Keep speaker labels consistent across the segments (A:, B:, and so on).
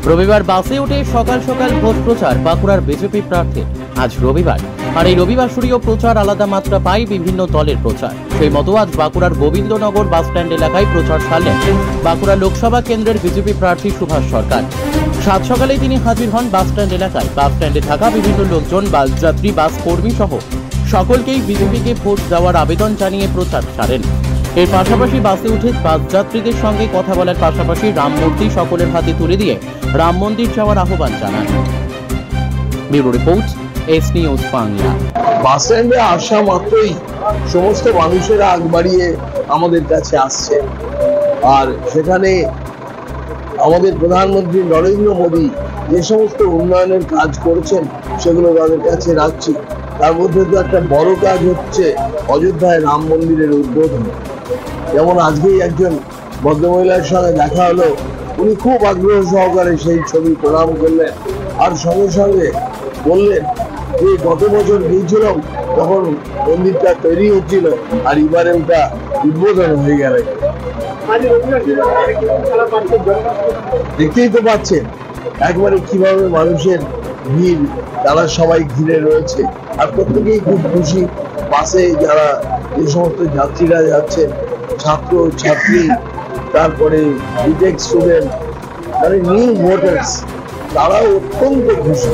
A: রবিবার বাসে উঠে সকাল সকাল ভোট প্রচার বাঁকুড়ার বিজেপি প্রার্থী। আজ রবিবার, আর এই রবিবাসরীয় প্রচার আলাদা মাত্রা পায় বিভিন্ন দলের প্রচার। সেই মতো আজ বাঁকুড়ার গোবিন্দনগর বাস স্ট্যান্ড এলাকায় প্রচার সারলেন বাঁকুড়া লোকসভা কেন্দ্রের বিজেপি প্রার্থী সুভাষ সরকার। সাত সকালেই তিনি হাজির হন বাস স্ট্যান্ড এলাকায়। বাস স্ট্যান্ডে থাকা বিভিন্ন লোকজন, বাস যাত্রী, বাস কর্মী সহ সকলকেই বিজেপিকে ভোট দেওয়ার আবেদন জানিয়ে প্রচার সারেন। এর পাশাপাশি বাসে উঠে বাস যাত্রীদের সঙ্গে কথা বলার পাশাপাশি রাম মূর্তি সকলের হাতে তুলে দিয়ে রাম মন্দির যাওয়ার আহ্বান জানান। Bureau report, S news Bangla.
B: Bus স্ট্যান্ডে আসা মাত্রই সমস্ত মানুষেরা আগ বাড়িয়ে আমাদের কাছে আসছে, আর সেখানে আমাদের প্রধানমন্ত্রী নরেন্দ্র মোদী যে সমস্ত উন্নয়নের কাজ করেছেন সেগুলো তাদের কাছে রাখছি। তার মধ্যে তো একটা বড় কাজ হচ্ছে অযোধ্যায় রাম মন্দিরের উদ্বোধন। যেমন আজকেই একজন ভদ্রমহিলার সঙ্গে দেখা হলো, উনি খুব আগ্রহ সহকারে সেই ছবি প্রণাম করলেন, আর সঙ্গে সঙ্গে বললেন যে গত বছর গিয়েছিলাম তখন মন্দিরটা তৈরি হচ্ছিল, আর এবারে ওটা উদ্বোধন হয়ে গেল। দেখতেই তো পাচ্ছেন একবারে কিভাবে মানুষের ভিড়, তারা সবাই ঘিরে রয়েছে, আর প্রত্যেকেই খুব খুশি। বাসে যারা যে সমস্ত যাত্রীরা যাচ্ছেন, ছাত্র ছাত্রী, তারপরে বিটেক স্টুডেন্ট, মানে নিউ ভোটার্স, তারাও অত্যন্ত খুশি।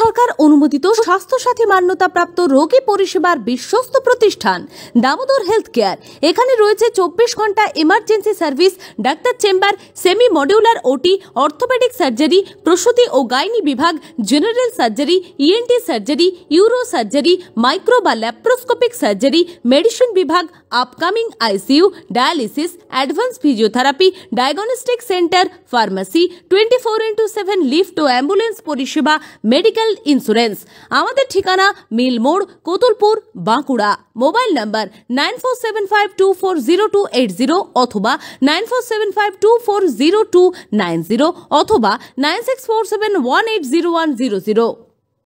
C: সরকার অনুমোদিত স্বাস্থ্যসাথী মান্যতাপ্রাপ্ত রোগী পরিষেবার বিশ্বস্ত প্রতিষ্ঠান দামোদর হেলথ কেয়ার। এখানে রয়েছে 24 ঘন্টা emergency service, doctor chamber, semi modular OT, orthopaedic surgery, প্রসূতি ও গাইনি বিভাগ, general surgery, ENT surgery, uro surgery, micro বা ল্যাপ্রোস্কোপিক সার্জারি, মেডিসিন বিভাগ, upcoming ICU, dialysis, advance physiotherapy, diagnostic centre, pharmacy, 24/7 lift ও ambulance পরিষেবা, মেডিকেল ইন্স্যুরেন্স। আমাদের ঠিকানা মিল মোড়, কোতুলপুর, বাঁকুড়া। মোবাইল নাম্বার 9475240280 অথবা 9475240290 অথবা 9647180100।